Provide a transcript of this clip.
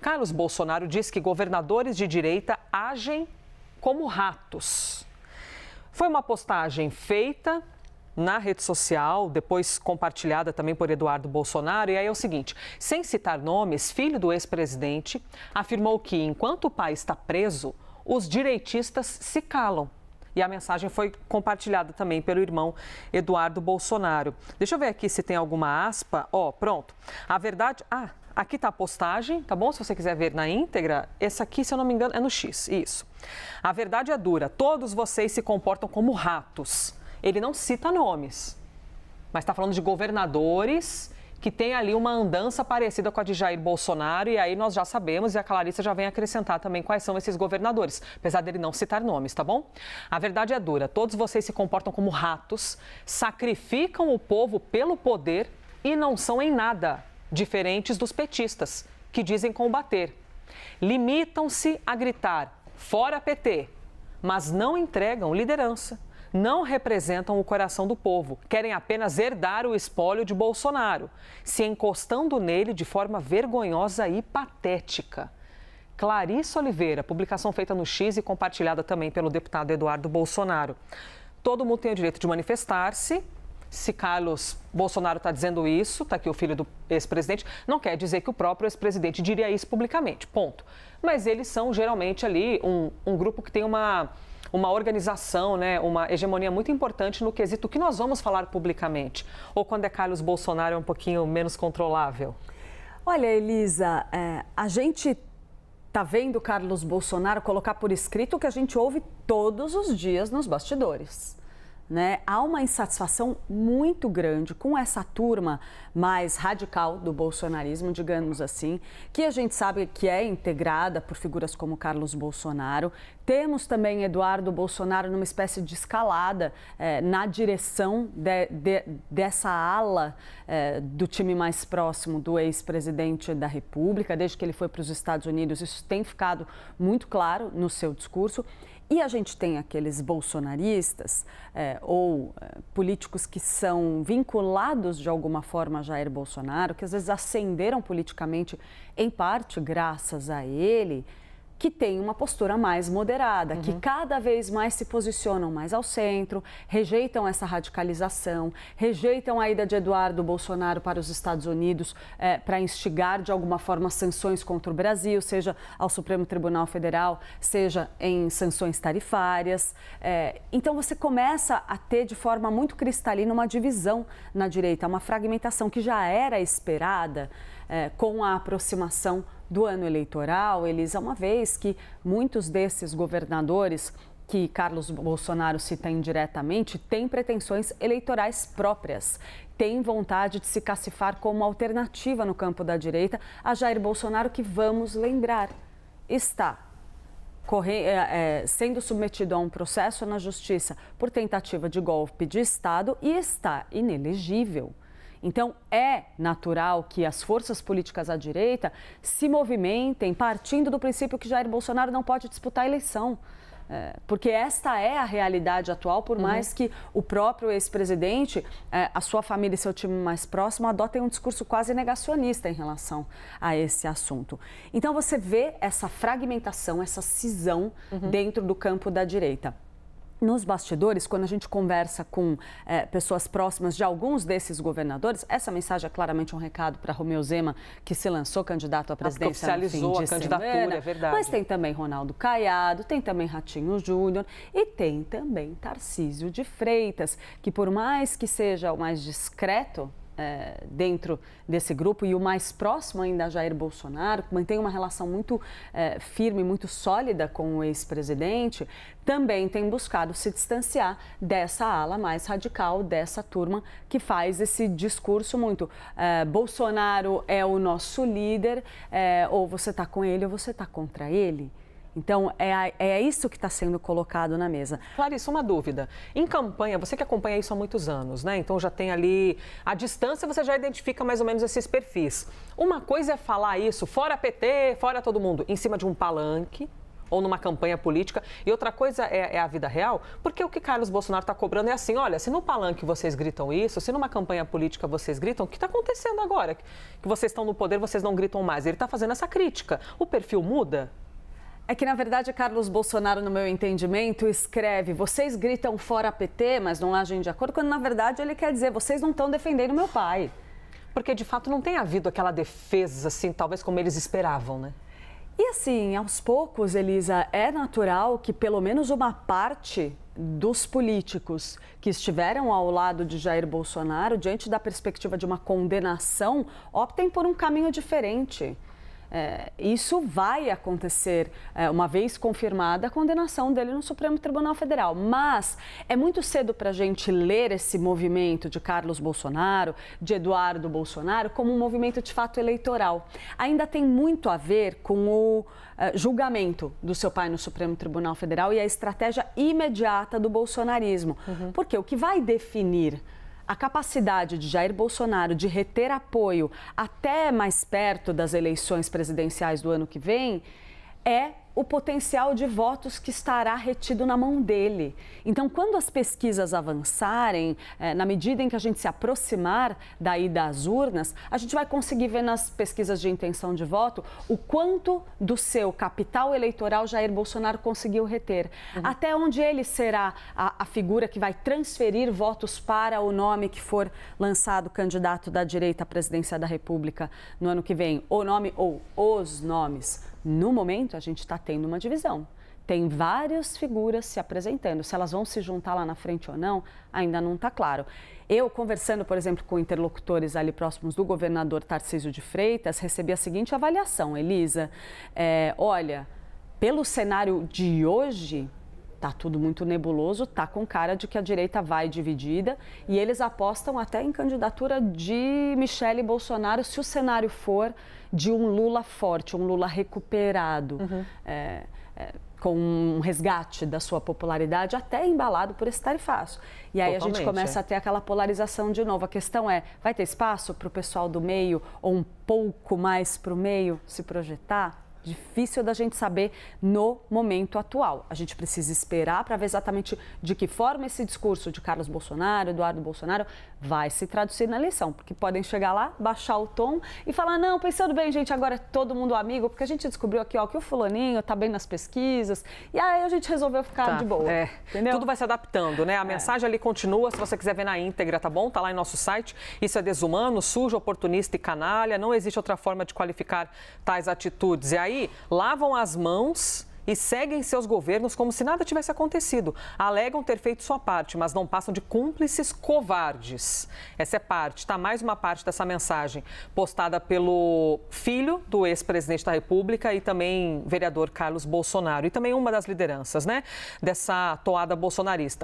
Carlos Bolsonaro diz que governadores de direita agem como ratos. Foi uma postagem feita na rede social, depois compartilhada também por Eduardo Bolsonaro. E aí é o seguinte, sem citar nomes, filho do ex-presidente afirmou que enquanto o pai está preso, os direitistas se calam. E a mensagem foi compartilhada também pelo irmão Eduardo Bolsonaro. Deixa eu ver aqui se tem alguma aspa. Pronto. A verdade... aqui está a postagem, tá bom? Se você quiser ver na íntegra, essa aqui, se eu não me engano, é no X. Isso. A verdade é dura. Todos vocês se comportam como ratos. Ele não cita nomes, mas está falando de governadores que tem ali uma andança parecida com a de Jair Bolsonaro, e aí nós já sabemos, e a Clarissa já vem acrescentar também quais são esses governadores, apesar dele não citar nomes, tá bom? A verdade é dura, todos vocês se comportam como ratos, sacrificam o povo pelo poder e não são em nada diferentes dos petistas, que dizem combater. Limitam-se a gritar, fora PT, mas não entregam liderança. Não representam o coração do povo, querem apenas herdar o espólio de Bolsonaro, se encostando nele de forma vergonhosa e patética. Clarissa Oliveira, publicação feita no X e compartilhada também pelo deputado Eduardo Bolsonaro. Todo mundo tem o direito de manifestar-se. Se Carlos Bolsonaro está dizendo isso, está aqui o filho do ex-presidente, não quer dizer que o próprio ex-presidente diria isso publicamente, ponto. Mas eles são geralmente ali um grupo que tem uma organização, né, uma hegemonia muito importante no quesito que nós vamos falar publicamente. Ou quando é Carlos Bolsonaro é um pouquinho menos controlável? Olha, Elisa, a gente está vendo Carlos Bolsonaro colocar por escrito o que a gente ouve todos os dias nos bastidores. Né? Há uma insatisfação muito grande com essa turma mais radical do bolsonarismo, digamos assim, que a gente sabe que é integrada por figuras como Carlos Bolsonaro. Temos também Eduardo Bolsonaro numa espécie de escalada na direção dessa ala do time mais próximo do ex-presidente da República. Desde que ele foi para os Estados Unidos, isso tem ficado muito claro no seu discurso. E a gente tem aqueles bolsonaristas ou políticos que são vinculados de alguma forma a Jair Bolsonaro, que às vezes ascenderam politicamente em parte graças a ele, que tem uma postura mais moderada, que cada vez mais se posicionam mais ao centro, rejeitam essa radicalização, rejeitam a ida de Eduardo Bolsonaro para os Estados Unidos para instigar de alguma forma sanções contra o Brasil, seja ao Supremo Tribunal Federal, seja em sanções tarifárias. Então você começa a ter de forma muito cristalina uma divisão na direita, uma fragmentação que já era esperada com a aproximação do ano eleitoral, Elisa, uma vez que muitos desses governadores que Carlos Bolsonaro cita indiretamente têm pretensões eleitorais próprias, têm vontade de se cacifar como alternativa no campo da direita a Jair Bolsonaro, que, vamos lembrar, está sendo submetido a um processo na justiça por tentativa de golpe de Estado e está inelegível. Então, é natural que as forças políticas à direita se movimentem partindo do princípio que Jair Bolsonaro não pode disputar a eleição. Porque esta é a realidade atual, por mais que o próprio ex-presidente, a sua família e seu time mais próximo adotem um discurso quase negacionista em relação a esse assunto. Então, você vê essa fragmentação, essa cisão dentro do campo da direita. Nos bastidores, quando a gente conversa com pessoas próximas de alguns desses governadores, essa mensagem é claramente um recado para Romeu Zema, que se lançou candidato à presidência no fim de a candidatura, semana. É verdade. Mas tem também Ronaldo Caiado, tem também Ratinho Júnior e tem também Tarcísio de Freitas, que por mais que seja o mais discreto dentro desse grupo e o mais próximo ainda a Jair Bolsonaro, que mantém uma relação muito firme, muito sólida com o ex-presidente, também tem buscado se distanciar dessa ala mais radical, dessa turma que faz esse discurso muito Bolsonaro é o nosso líder, ou você está com ele ou você está contra ele. Então, é isso que está sendo colocado na mesa. Clarissa, uma dúvida. Em campanha, você que acompanha isso há muitos anos, né? Então, já tem ali... À distância, você já identifica mais ou menos esses perfis. Uma coisa é falar isso, fora PT, fora todo mundo, em cima de um palanque. ou numa campanha política. E outra coisa é a vida real, porque o que Carlos Bolsonaro está cobrando é assim, olha, se no palanque vocês gritam isso, se numa campanha política vocês gritam, o que está acontecendo agora? Que vocês estão no poder, vocês não gritam mais. Ele está fazendo essa crítica. O perfil muda? É que, na verdade, Carlos Bolsonaro, no meu entendimento, escreve: vocês gritam fora PT, mas não agem de acordo, quando, na verdade, ele quer dizer: vocês não estão defendendo meu pai. Porque, de fato, não tem havido aquela defesa, assim, talvez como eles esperavam, né? E, assim, aos poucos, Elisa, é natural que pelo menos uma parte dos políticos que estiveram ao lado de Jair Bolsonaro, diante da perspectiva de uma condenação, optem por um caminho diferente. Isso vai acontecer uma vez confirmada a condenação dele no Supremo Tribunal Federal. Mas é muito cedo para a gente ler esse movimento de Carlos Bolsonaro, de Eduardo Bolsonaro, como um movimento de fato eleitoral. Ainda tem muito a ver com o julgamento do seu pai no Supremo Tribunal Federal e a estratégia imediata do bolsonarismo. Porque o que vai definir a capacidade de Jair Bolsonaro de reter apoio até mais perto das eleições presidenciais do ano que vem é o potencial de votos que estará retido na mão dele. Então, quando as pesquisas avançarem, na medida em que a gente se aproximar da ida às urnas, a gente vai conseguir ver nas pesquisas de intenção de voto o quanto do seu capital eleitoral Jair Bolsonaro conseguiu reter. Até onde ele será a figura que vai transferir votos para o nome que for lançado candidato da direita à presidência da República no ano que vem. O nome ou os nomes. No momento, a gente está tendo uma divisão. Tem várias figuras se apresentando. Se elas vão se juntar lá na frente ou não, ainda não está claro. Eu, conversando, por exemplo, com interlocutores ali próximos do governador Tarcísio de Freitas, recebi a seguinte avaliação, Elisa. Olha, pelo cenário de hoje, está tudo muito nebuloso, está com cara de que a direita vai dividida e eles apostam até em candidatura de Michele Bolsonaro se o cenário for de um Lula forte, um Lula recuperado, com um resgate da sua popularidade, até embalado por esse tarifaço. E aí a gente começa a ter aquela polarização de novo. A questão é, vai ter espaço para o pessoal do meio ou um pouco mais para o meio se projetar? Difícil da gente saber no momento atual. A gente precisa esperar para ver exatamente de que forma esse discurso de Carlos Bolsonaro, Eduardo Bolsonaro, vai se traduzir na eleição. Porque podem chegar lá, baixar o tom e falar, não, pensando bem, gente, agora é todo mundo amigo, porque a gente descobriu aqui, ó, que o fulaninho tá bem nas pesquisas, e aí a gente resolveu ficar de boa. Entendeu? Tudo vai se adaptando, né? A mensagem ali continua, se você quiser ver na íntegra, tá bom? Tá lá em nosso site. Isso é desumano, sujo, oportunista e canalha. Não existe outra forma de qualificar tais atitudes. E aí, lavam as mãos e seguem seus governos como se nada tivesse acontecido. Alegam ter feito sua parte, mas não passam de cúmplices covardes. Essa é parte, tá? Mais uma parte dessa mensagem postada pelo filho do ex-presidente da República e também vereador Carlos Bolsonaro. E também uma das lideranças, né, dessa toada bolsonarista.